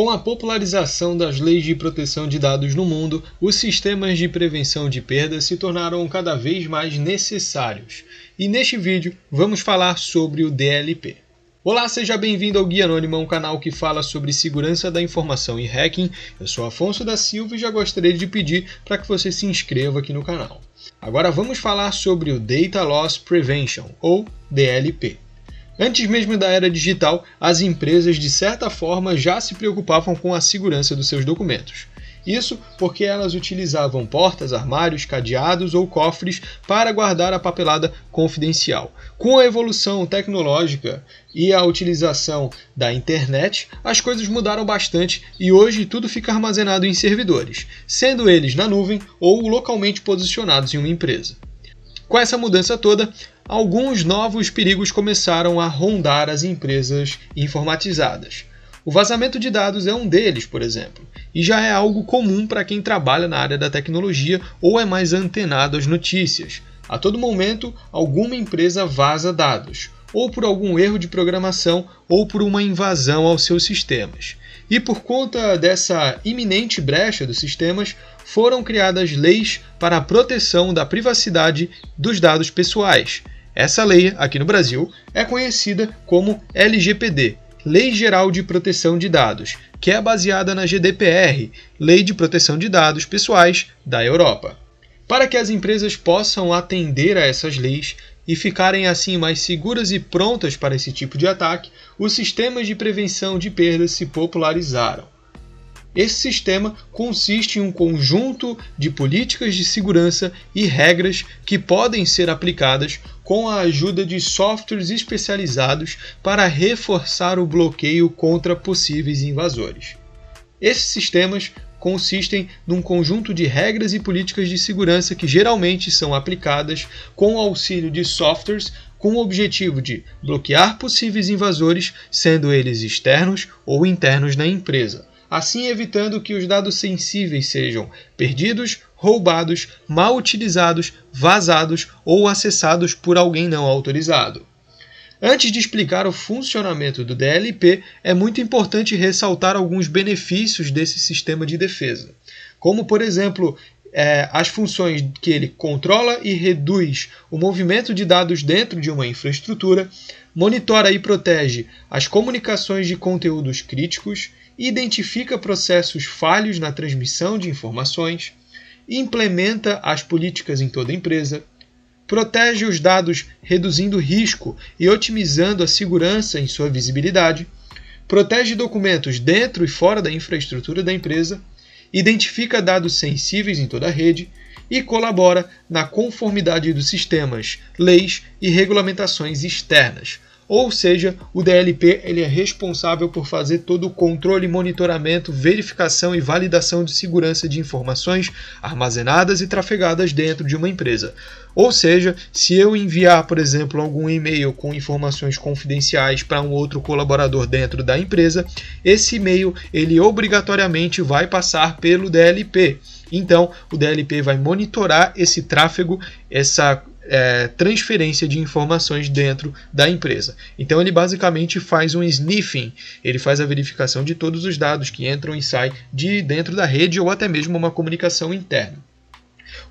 Com a popularização das leis de proteção de dados no mundo, os sistemas de prevenção de perdas se tornaram cada vez mais necessários. E neste vídeo vamos falar sobre o DLP. Olá, seja bem-vindo ao Guia Anônimo, um canal que fala sobre segurança da informação e hacking. Eu sou Afonso da Silva e já gostaria de pedir para que você se inscreva aqui no canal. Agora vamos falar sobre o Data Loss Prevention, ou DLP. Antes mesmo da era digital, as empresas de certa forma já se preocupavam com a segurança dos seus documentos. Isso porque elas utilizavam portas, armários, cadeados ou cofres para guardar a papelada confidencial. Com a evolução tecnológica e a utilização da internet, as coisas mudaram bastante e hoje tudo fica armazenado em servidores, sendo eles na nuvem ou localmente posicionados em uma empresa. Com essa mudança toda, alguns novos perigos começaram a rondar as empresas informatizadas. O vazamento de dados é um deles, por exemplo, e já é algo comum para quem trabalha na área da tecnologia ou é mais antenado às notícias. A todo momento, alguma empresa vaza dados, ou por algum erro de programação ou por uma invasão aos seus sistemas. E por conta dessa iminente brecha dos sistemas, foram criadas leis para a proteção da privacidade dos dados pessoais. Essa lei, aqui no Brasil, é conhecida como LGPD, Lei Geral de Proteção de Dados, que é baseada na GDPR, Lei de Proteção de Dados Pessoais da Europa. Para que as empresas possam atender a essas leis e ficarem assim mais seguras e prontas para esse tipo de ataque, os sistemas de prevenção de perdas se popularizaram. Esse sistema consiste em um conjunto de políticas de segurança e regras que podem ser aplicadas com a ajuda de softwares especializados para reforçar o bloqueio contra possíveis invasores. Esses sistemas consistem num conjunto de regras e políticas de segurança que geralmente são aplicadas com o auxílio de softwares com o objetivo de bloquear possíveis invasores, sendo eles externos ou internos na empresa, assim evitando que os dados sensíveis sejam perdidos, roubados, mal utilizados, vazados ou acessados por alguém não autorizado. Antes de explicar o funcionamento do DLP, é muito importante ressaltar alguns benefícios desse sistema de defesa, como, por exemplo, as funções que ele controla e reduz o movimento de dados dentro de uma infraestrutura, monitora e protege as comunicações de conteúdos críticos, identifica processos falhos na transmissão de informações, implementa as políticas em toda a empresa, protege os dados reduzindo o risco e otimizando a segurança em sua visibilidade, protege documentos dentro e fora da infraestrutura da empresa, identifica dados sensíveis em toda a rede e colabora na conformidade dos sistemas, leis e regulamentações externas. Ou seja, o DLP ele é responsável por fazer todo o controle, monitoramento, verificação e validação de segurança de informações armazenadas e trafegadas dentro de uma empresa. Ou seja, se eu enviar, por exemplo, algum e-mail com informações confidenciais para um outro colaborador dentro da empresa, esse e-mail ele obrigatoriamente vai passar pelo DLP. Então, o DLP vai monitorar esse tráfego, essa transferência de informações dentro da empresa. Então ele basicamente faz um sniffing, ele faz a verificação de todos os dados que entram e saem de dentro da rede ou até mesmo uma comunicação interna.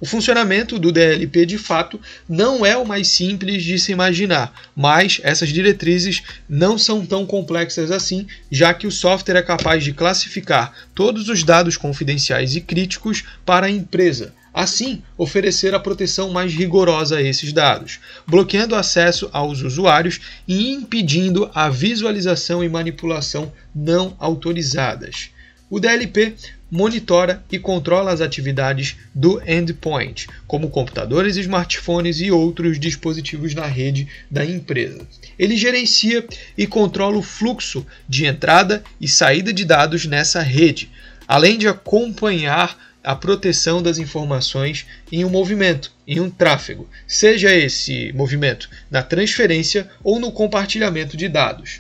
O funcionamento do DLP de fato não é o mais simples de se imaginar, mas essas diretrizes não são tão complexas assim, já que o software é capaz de classificar todos os dados confidenciais e críticos para a empresa. Assim, oferecer a proteção mais rigorosa a esses dados, bloqueando acesso aos usuários e impedindo a visualização e manipulação não autorizadas. O DLP monitora e controla as atividades do endpoint, como computadores, smartphones e outros dispositivos na rede da empresa. Ele gerencia e controla o fluxo de entrada e saída de dados nessa rede, além de acompanhar a proteção das informações em um movimento, em um tráfego, seja esse movimento na transferência ou no compartilhamento de dados.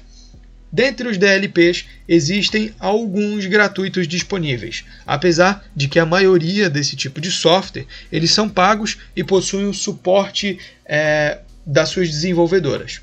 Dentre os DLPs, existem alguns gratuitos disponíveis, apesar de que a maioria desse tipo de software eles são pagos e possuem o suporte das suas desenvolvedoras.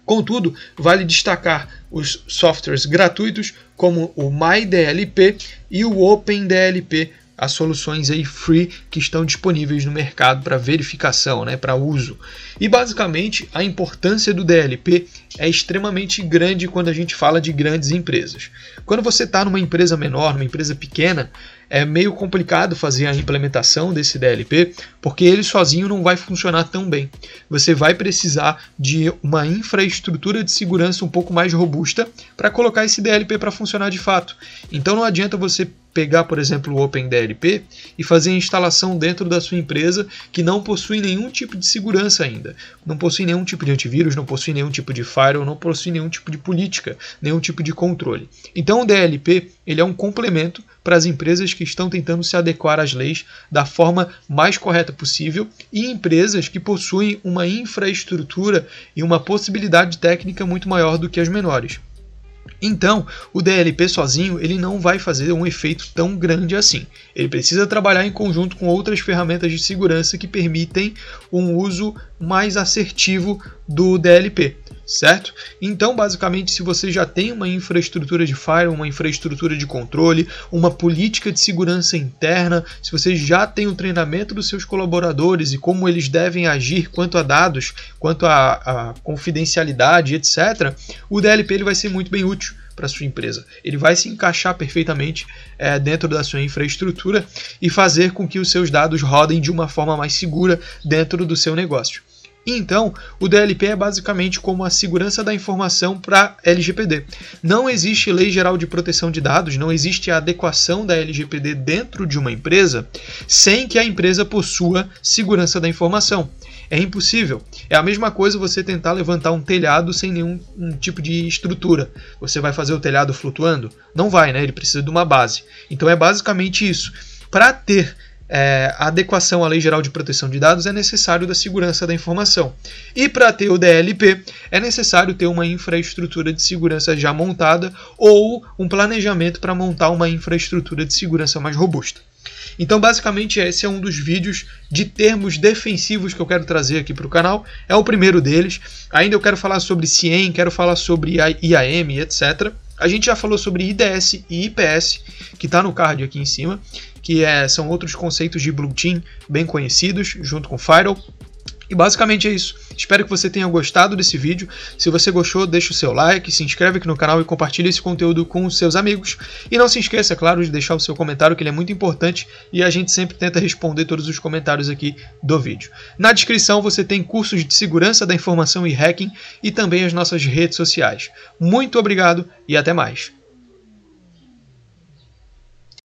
Contudo, vale destacar os softwares gratuitos como o MyDLP e o OpenDLP, as soluções aí free que estão disponíveis no mercado para verificação, né, para uso. E basicamente a importância do DLP é extremamente grande quando a gente fala de grandes empresas. Quando você está numa empresa menor, numa empresa pequena, é meio complicado fazer a implementação desse DLP, porque ele sozinho não vai funcionar tão bem. Você vai precisar de uma infraestrutura de segurança um pouco mais robusta para colocar esse DLP para funcionar de fato. Então não adianta você pegar, por exemplo, o OpenDLP e fazer a instalação dentro da sua empresa que não possui nenhum tipo de segurança ainda. Não possui nenhum tipo de antivírus, não possui nenhum tipo de firewall, não possui nenhum tipo de política, nenhum tipo de controle. Então o DLP ele é um complemento para as empresas que estão tentando se adequar às leis da forma mais correta possível e empresas que possuem uma infraestrutura e uma possibilidade técnica muito maior do que as menores. Então, o DLP sozinho ele não vai fazer um efeito tão grande assim. Ele precisa trabalhar em conjunto com outras ferramentas de segurança que permitem um uso mais assertivo do DLP, certo? Então, basicamente, se você já tem uma infraestrutura de firewall, uma infraestrutura de controle, uma política de segurança interna, se você já tem o treinamento dos seus colaboradores e como eles devem agir quanto a dados, quanto a confidencialidade, etc., o DLP ele vai ser muito bem útil para a sua empresa. Ele vai se encaixar perfeitamente dentro da sua infraestrutura e fazer com que os seus dados rodem de uma forma mais segura dentro do seu negócio. Então, o DLP é basicamente como a segurança da informação para LGPD. Não existe lei geral de proteção de dados, não existe a adequação da LGPD dentro de uma empresa sem que a empresa possua segurança da informação. É impossível. É a mesma coisa você tentar levantar um telhado sem nenhum tipo de estrutura. Você vai fazer o telhado flutuando? Não vai, né? Ele precisa de uma base. Então é basicamente isso. Para ter a adequação à Lei Geral de Proteção de Dados é necessário da segurança da informação. E para ter o DLP é necessário ter uma infraestrutura de segurança já montada ou um planejamento para montar uma infraestrutura de segurança mais robusta. Então, basicamente, esse é um dos vídeos de termos defensivos que eu quero trazer aqui para o canal. É o primeiro deles. Ainda eu quero falar sobre CIEM, quero falar sobre IAM, etc. A gente já falou sobre IDS e IPS, que está no card aqui em cima, que são outros conceitos de Blue Team bem conhecidos, junto com Firewall. E basicamente é isso. Espero que você tenha gostado desse vídeo. Se você gostou, deixa o seu like, se inscreve aqui no canal e compartilha esse conteúdo com os seus amigos. E não se esqueça, é claro, de deixar o seu comentário, que ele é muito importante e a gente sempre tenta responder todos os comentários aqui do vídeo. Na descrição você tem cursos de segurança da informação e hacking e também as nossas redes sociais. Muito obrigado e até mais.